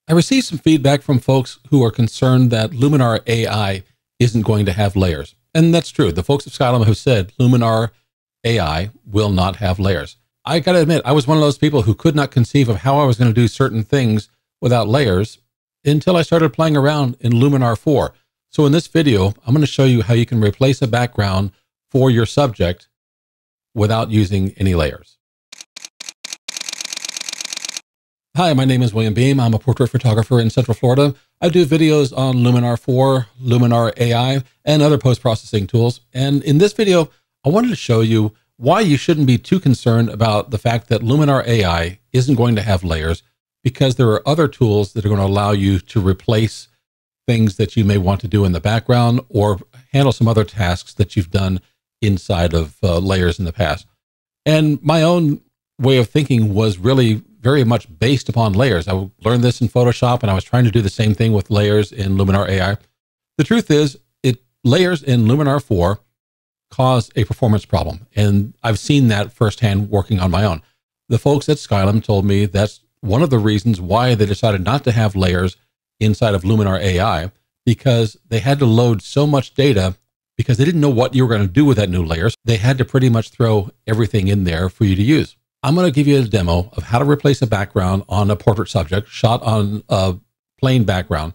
I received some feedback from folks who are concerned that Luminar AI isn't going to have layers. And that's true. The folks at Skylum have said Luminar AI will not have layers. I got to admit, I was one of those people who could not conceive of how I was going to do certain things without layers until I started playing around in Luminar 4. So in this video, I'm going to show you how you can replace a background for your subject without using any layers. Hi, my name is William Beem. I'm a portrait photographer in Central Florida. I do videos on Luminar 4, Luminar AI, and other post-processing tools. And in this video, I wanted to show you why you shouldn't be too concerned about the fact that Luminar AI isn't going to have layers, because there are other tools that are going to allow you to replace things that you may want to do in the background or handle some other tasks that you've done inside of layers in the past. And my own way of thinking was really very much based upon layers. I learned this in Photoshop, and I was trying to do the same thing with layers in Luminar AI. The truth is, layers in Luminar 4 cause a performance problem, and I've seen that firsthand working on my own. The folks at Skylum told me that's one of the reasons why they decided not to have layers inside of Luminar AI, because they had to load so much data because they didn't know what you were going to do with that new layer. They had to pretty much throw everything in there for you to use. I'm going to give you a demo of how to replace a background on a portrait subject shot on a plain background.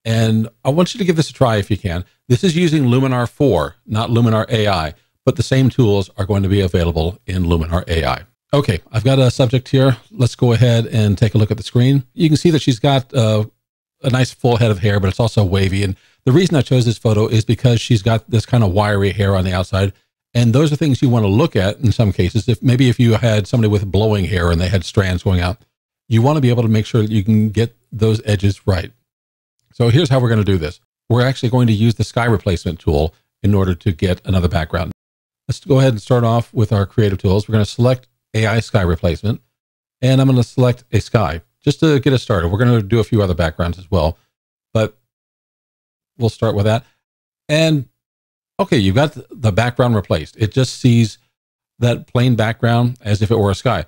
And I want you to give this a try if you can. This is using Luminar 4, not Luminar AI, but the same tools are going to be available in Luminar AI. Okay, I've got a subject here. Let's go ahead and take a look at the screen. You can see that she's got a nice full head of hair, but it's also wavy. And the reason I chose this photo is because she's got this kind of wiry hair on the outside. And those are things you want to look at in some cases. If you had somebody with blowing hair and they had strands going out, you want to be able to make sure that you can get those edges right. So here's how we're going to do this. We're actually going to use the sky replacement tool in order to get another background. Let's go ahead and start off with our creative tools. We're going to select AI sky replacement, and I'm going to select a sky just to get us started. We're going to do a few other backgrounds as well, but we'll start with that. And okay, you've got the background replaced. It just sees that plain background as if it were a sky.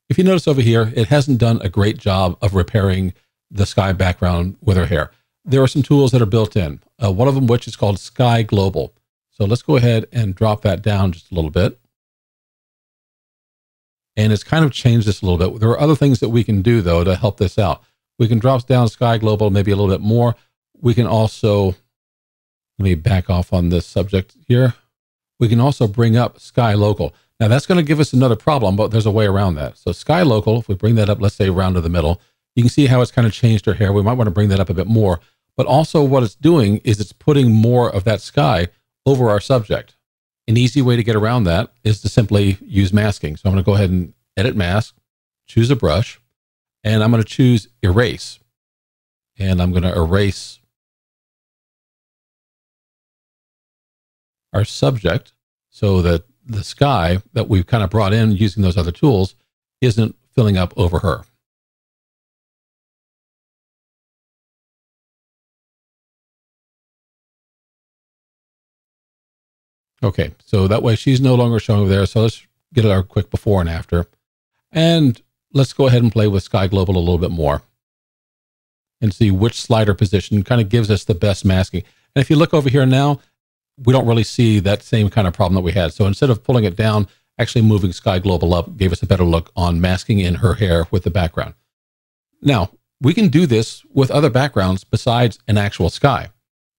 If you notice over here, it hasn't done a great job of repairing the sky background with her hair. There are some tools that are built in, one of them which is called Sky Global. So let's go ahead and drop that down just a little bit. And it's kind of changed this a little bit. There are other things that we can do, though, to help this out. We can drop down Sky Global maybe a little bit more. We can also, let me back off on this subject here. We can also bring up Sky Local. Now that's going to give us another problem, but there's a way around that. So Sky Local, if we bring that up, let's say around to the middle, you can see how it's kind of changed her hair. We might want to bring that up a bit more, but also what it's doing is it's putting more of that sky over our subject. An easy way to get around that is to simply use masking. So I'm going to go ahead and edit mask, choose a brush, and I'm going to choose erase. And I'm going to erase our subject so that the sky that we've kind of brought in using those other tools isn't filling up over her. Okay, so that way she's no longer showing over there. So let's get our quick before and after. And let's go ahead and play with Sky Global a little bit more and see which slider position kind of gives us the best masking. And if you look over here now, we don't really see that same kind of problem that we had. So instead of pulling it down, actually moving Sky Global up gave us a better look on masking in her hair with the background. Now, we can do this with other backgrounds besides an actual sky.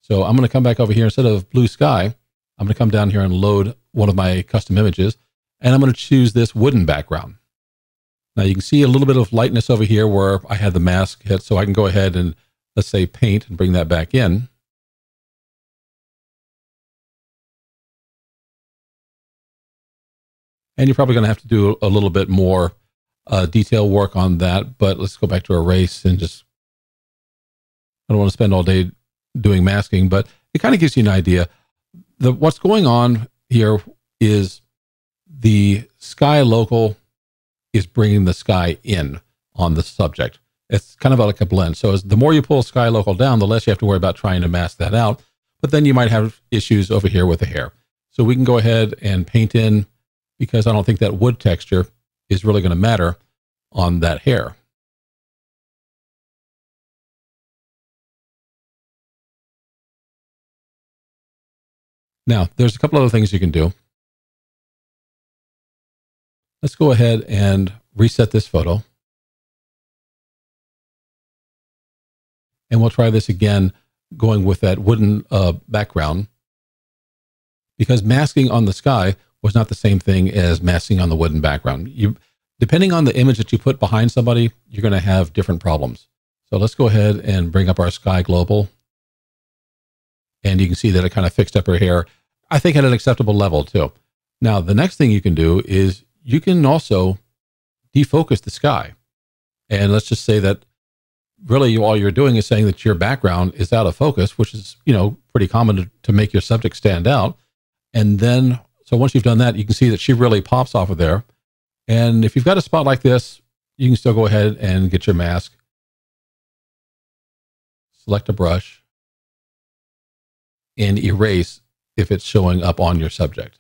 So I'm going to come back over here. Instead of blue sky, I'm going to come down here and load one of my custom images, and I'm going to choose this wooden background. Now you can see a little bit of lightness over here where I had the mask hit, so I can go ahead and, let's say, paint and bring that back in. And you're probably going to have to do a little bit more detail work on that, but let's go back to erase and just, I don't want to spend all day doing masking, but it kind of gives you an idea. What's going on here is the Sky Local is bringing the sky in on the subject. It's kind of like a blend. So the more you pull Sky Local down, the less you have to worry about trying to mask that out. But then you might have issues over here with the hair. So we can go ahead and paint in, because I don't think that wood texture is really going to matter on that hair. Now, there's a couple other things you can do. Let's go ahead and reset this photo. And we'll try this again, going with that wooden background, because masking on the sky was not the same thing as masking on the wooden background. Depending on the image that you put behind somebody, you're going to have different problems. So let's go ahead and bring up our sky global. And you can see that it kind of fixed up her hair, I think at an acceptable level too. Now, the next thing you can do is you can also defocus the sky. And let's just say that really all you're doing is saying that your background is out of focus, which is, pretty common to make your subject stand out. And then, so once you've done that, you can see that she really pops off of there. And if you've got a spot like this, you can still go ahead and get your mask, select a brush, and erase if it's showing up on your subject.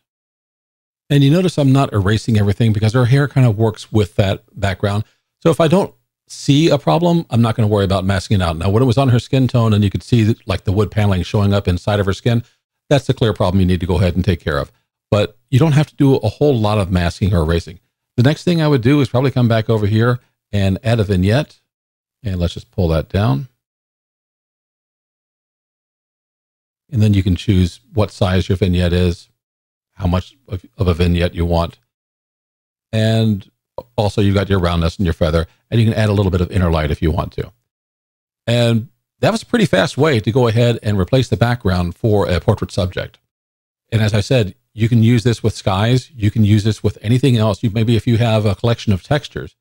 And you notice I'm not erasing everything because her hair kind of works with that background. So if I don't see a problem, I'm not going to worry about masking it out. Now, when it was on her skin tone and you could see like the wood paneling showing up inside of her skin, that's a clear problem you need to go ahead and take care of. But you don't have to do a whole lot of masking or erasing. The next thing I would do is probably come back over here and add a vignette. And let's just pull that down. And then you can choose what size your vignette is, how much of a vignette you want. And also you've got your roundness and your feather, and you can add a little bit of inner light if you want to. And that was a pretty fast way to go ahead and replace the background for a portrait subject. And as I said, you can use this with skies. You can use this with anything else. Maybe if you have a collection of textures.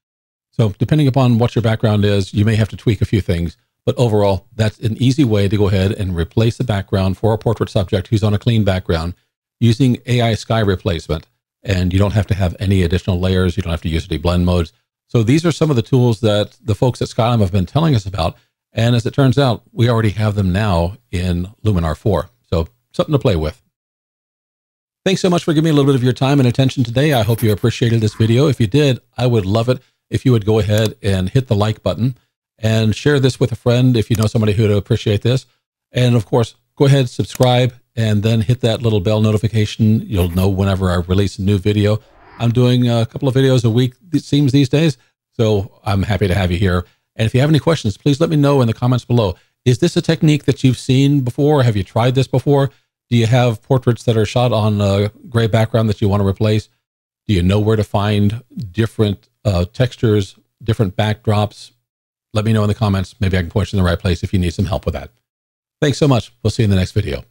So depending upon what your background is, you may have to tweak a few things. But overall, that's an easy way to go ahead and replace the background for a portrait subject who's on a clean background using AI sky replacement. And you don't have to have any additional layers. You don't have to use any blend modes. So these are some of the tools that the folks at Skylum have been telling us about. And as it turns out, we already have them now in Luminar 4. So something to play with. Thanks so much for giving me a little bit of your time and attention today. I hope you appreciated this video. If you did, I would love it if you would go ahead and hit the like button and share this with a friend if you know somebody who would appreciate this. And of course, go ahead, subscribe, and then hit that little bell notification. You'll know whenever I release a new video. I'm doing a couple of videos a week, it seems, these days. So I'm happy to have you here. And if you have any questions, please let me know in the comments below. Is this a technique that you've seen before? Have you tried this before? Do you have portraits that are shot on a gray background that you want to replace? Do you know where to find different textures, different backdrops? Let me know in the comments. Maybe I can point you in the right place if you need some help with that. Thanks so much. We'll see you in the next video.